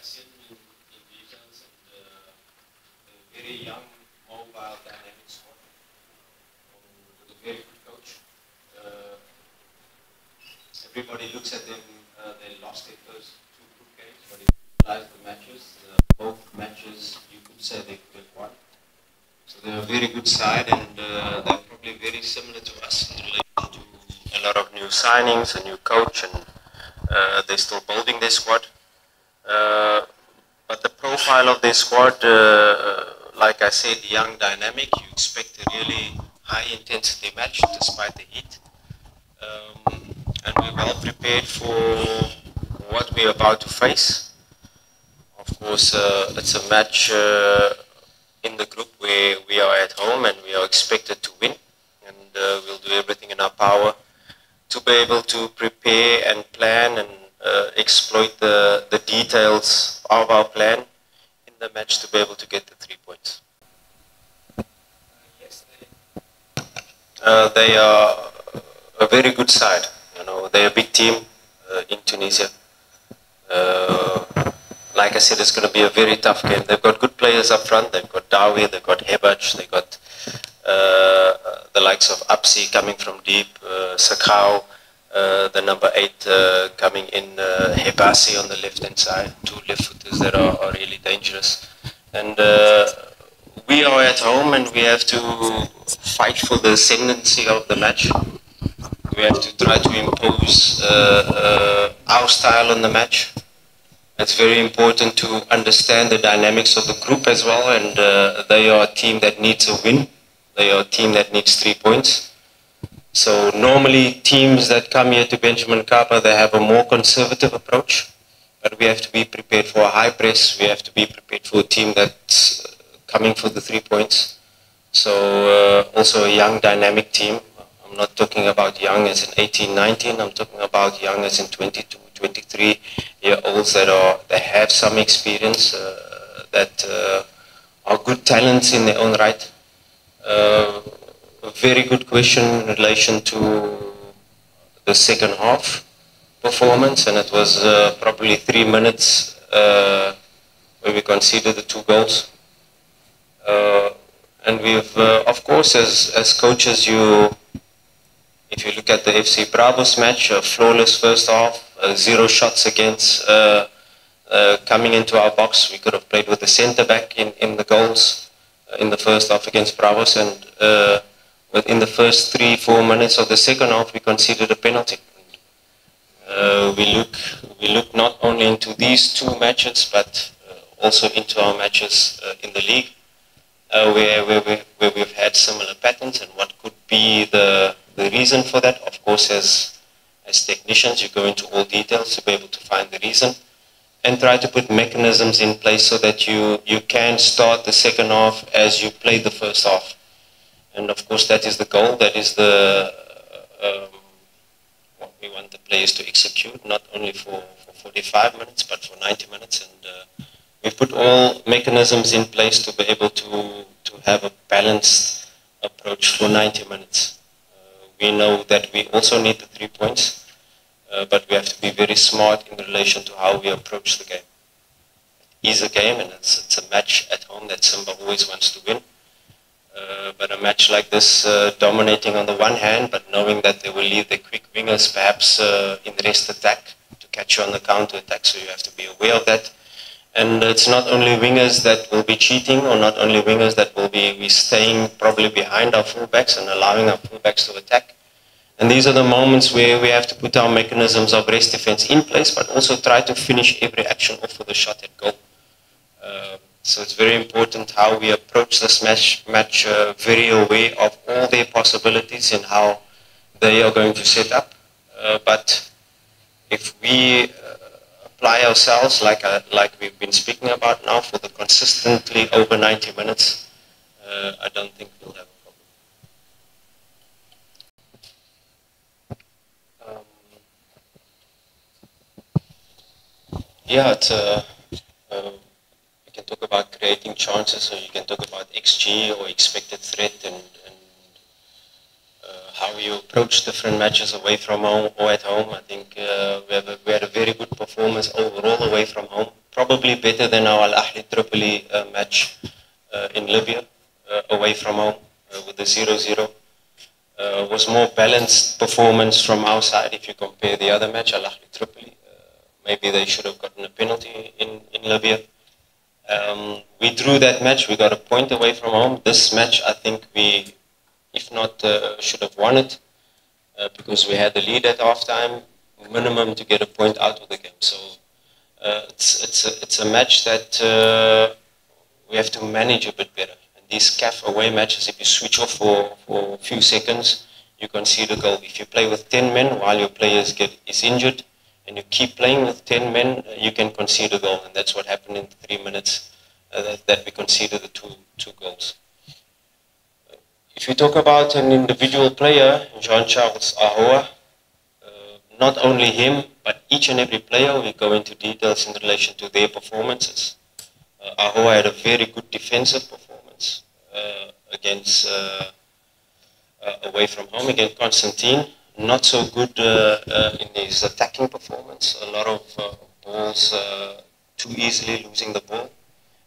seen in details and a very young, mobile, dynamic squad with a very good coach. Everybody looks at them. They lost their first two group games, but if you analyze the matches, both matches you could say they could have won. So they're a very good side, and they're probably very similar to us in relation to a lot of new signings, a new coach, and they're still building their squad. But the profile of their squad, like I said, young, dynamic, you expect a really high intensity match despite the heat. And we're well prepared for what we're about to face. Of course, it's a match in the group where we are at home and we are expected to win. And we'll do everything in our power to be able to prepare and plan and exploit the details of our plan in the match to be able to get the 3 points. Yes, they are a very good side. You know, they're a big team in Tunisia. Like I said, it's going to be a very tough game. They've got good players up front. They've got Duuuh, they've got Hebach, they've got the likes of Azamfc coming from deep, Sakau, the number 8 coming in, Hebasi on the left-hand side, two left-footers that are really dangerous. And we are at home and we have to fight for the ascendancy of the match. We have to try to impose our style on the match. It's very important to understand the dynamics of the group as well, and they are a team that needs a win. They are a team that needs 3 points. So normally teams that come here to Benjamin Kappa, they have a more conservative approach, but we have to be prepared for a high press. We have to be prepared for a team that's coming for the 3 points. So also a young, dynamic team. I'm not talking about young as in 18, 19. I'm talking about young as in 22, 23-year-olds that have some experience, that are good talents in their own right. A very good question in relation to the second half performance, and it was probably 3 minutes where we conceded the 2 goals. And we've, of course, as coaches, if you look at the FC Bravos match, a flawless first half, 0 shots against, coming into our box. We could have played with the centre back in the goals in the first half against Bravos, and within the first 3-4 minutes of the second half, we conceded a penalty. We look not only into these 2 matches, but also into our matches in the league, where we've had similar patterns, and what could be the reason for that. Of course, as technicians, you go into all details to be able to find the reason and try to put mechanisms in place so that you can start the second half as you played the first half. And of course, that is the goal. That is what we want the players to execute, not only for 45 minutes, but for 90 minutes. And we've put all mechanisms in place to be able to have a balanced approach for 90 minutes. We know that we also need the 3 points, but we have to be very smart in relation to how we approach the game. It is a game, and it's a match at home that Simba always wants to win. But a match like this, dominating on the one hand, but knowing that they will leave their quick wingers perhaps in rest attack to catch you on the counter attack, so you have to be aware of that. And it's not only wingers that will be cheating, or not only wingers that will be staying probably behind our fullbacks and allowing our fullbacks to attack. And these are the moments where we have to put our mechanisms of rest defense in place, but also try to finish every action off with a shot at goal. So it's very important how we approach this match, very aware of all their possibilities and how they are going to set up. But if we apply ourselves, like we've been speaking about now, for the consistently over 90 minutes, I don't think we'll have a problem. Yeah, it's you can talk about creating chances, or you can talk about XG or expected threat, and how you approach different matches away from home or at home. I think we had a very good performance overall away from home. probably better than our Al Ahly Tripoli match in Libya, away from home, with the 0-0. Was more balanced performance from our side if you compare the other match, Al Ahly Tripoli. Maybe they should have gotten a penalty in Libya. We drew that match, we got a point away from home. This match, I think we, if not, should have won it, because we had the lead at halftime, minimum to get a point out of the game. So it's a match that we have to manage a bit better. And these CAF away matches, if you switch off for a few seconds, you concede a goal. If you play with 10 men while your players is injured, and you keep playing with 10 men, you can concede a goal. And that's what happened in 3 minutes, that we conceded the two goals. If you talk about an individual player, Jean-Charles Ahoua, not only him, but each and every player, we go into details in relation to their performances. Ahoua had a very good defensive performance against away from home against Constantine. Not so good in his attacking performance. A lot of balls too easily losing the ball.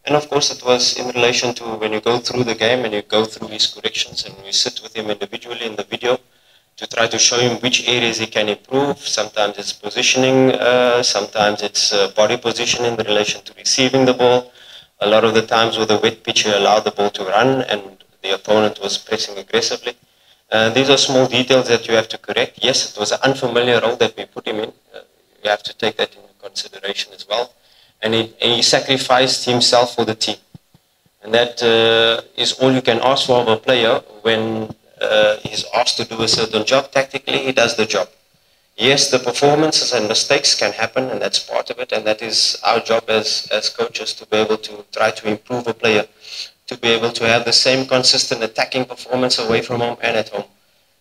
And of course, it was in relation to when you go through the game and you go through his corrections, and we sit with him individually in the video to try to show him which areas he can improve. Sometimes it's positioning, sometimes it's body position in relation to receiving the ball. A lot of the times with a wet pitch, he allowed the ball to run and the opponent was pressing aggressively. These are small details that you have to correct. Yes, it was an unfamiliar role that we put him in. You have to take that into consideration as well. And he sacrificed himself for the team. And that is all you can ask for of a player when he's asked to do a certain job. Tactically, he does the job. Yes, the performances and mistakes can happen, and that's part of it. And that is our job as coaches, to be able to try to improve a player, to be able to have the same consistent attacking performance away from home and at home.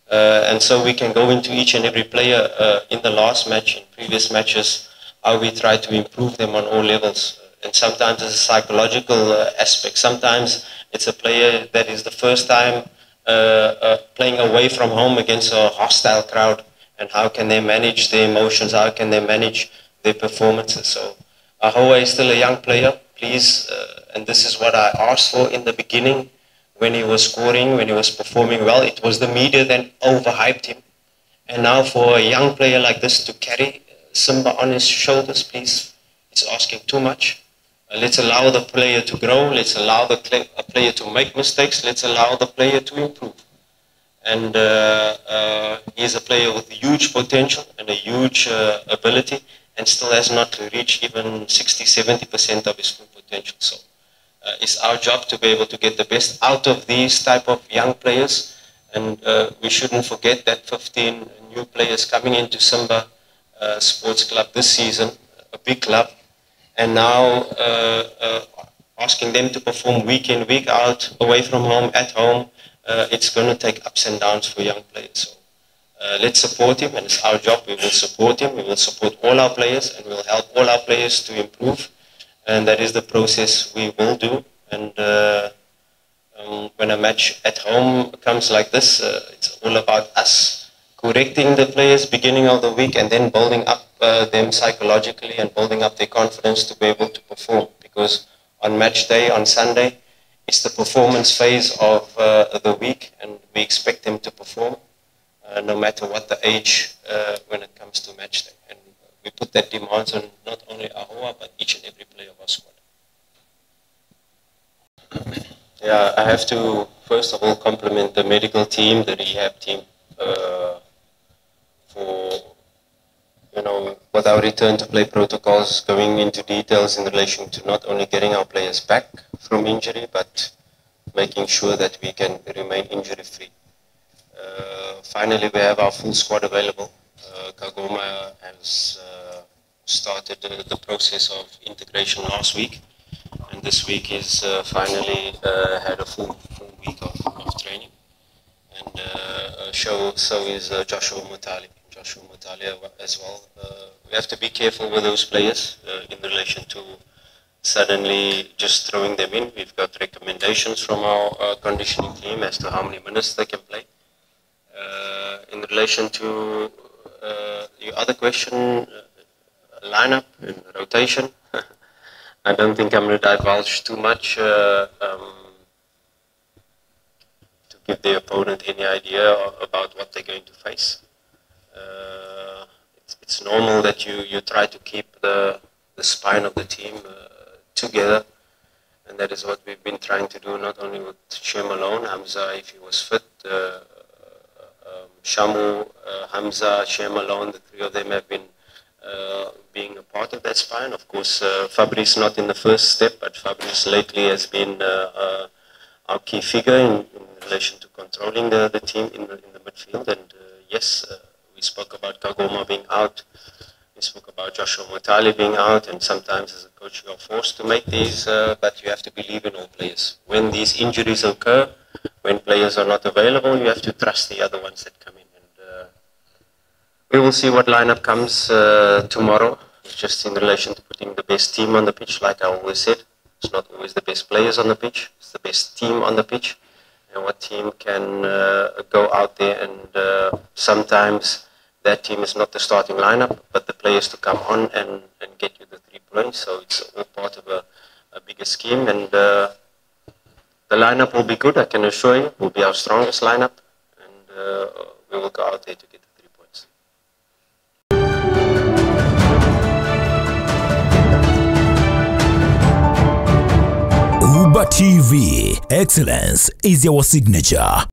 And so we can go into each and every player in the last match, in previous matches, how we try to improve them on all levels. And sometimes it's a psychological aspect. Sometimes it's a player that is the first time playing away from home against a hostile crowd, and how can they manage their emotions, how can they manage their performances. So Ahoua is still a young player, please, and this is what I asked for in the beginning when he was scoring, when he was performing well. It was the media that overhyped him. And now for a young player like this to carry Simba on his shoulders, please, it's asking too much. Let's allow the player to grow. Let's allow the player to make mistakes. Let's allow the player to improve. And he's a player with huge potential and a huge ability, and still has not reached even 60–70% of his full potential. So it's our job to be able to get the best out of these type of young players. And we shouldn't forget that 15 new players coming into Simba Sports Club this season, a big club, and now asking them to perform week in, week out, away from home, at home. It's going to take ups and downs for young players. So let's support him, and it's our job. We will support him. We will support all our players, and we'll help all our players to improve. And that is the process we will do. And when a match at home comes like this, it's all about us correcting the players beginning of the week, and then building up them psychologically and building up their confidence to be able to perform. Because on match day, on Sunday, it's the performance phase of the week, and we expect them to perform no matter what the age when it comes to match day. And we put that demands on not only Ahoua, but each and every player of our squad. Yeah, I have to first of all compliment the medical team, the rehab team, for, with our return to play protocols, going into details in relation to not only getting our players back from injury, but making sure that we can remain injury free. Finally, we have our full squad available. Kagoma has started the process of integration last week, and this week is finally had a full week of training. And so is Joshua Mutali as well. We have to be careful with those players in relation to suddenly just throwing them in. We've got recommendations from our conditioning team as to how many minutes they can play. In relation to your other question, lineup and rotation, I don't think I'm going to divulge too much to give the opponent any idea about what they're going to face. It's normal that you try to keep the spine of the team together, and that is what we've been trying to do, not only with Shem alone, Hamza if he was fit, Shamu, Hamza, Shem alone, the three of them have been being a part of that spine. Of course, Fabrice not in the first step, but Fabrice lately has been our key figure in relation to controlling the team in the midfield. And yes, we spoke about Kagoma being out, we spoke about Joshua Motale being out, and sometimes as a coach you are forced to make these, but you have to believe in all players. When these injuries occur, when players are not available, you have to trust the other ones that come in. And we will see what lineup comes tomorrow. It's just in relation to putting the best team on the pitch, like I always said. It's not always the best players on the pitch, it's the best team on the pitch. And what team can go out there and sometimes that team is not the starting lineup, but the players to come on and get you the 3 points. So it's all part of a bigger scheme. And the lineup will be good, I can assure you. It will be our strongest lineup. And we will go out there to get the 3 points. ubatv, excellence is our signature.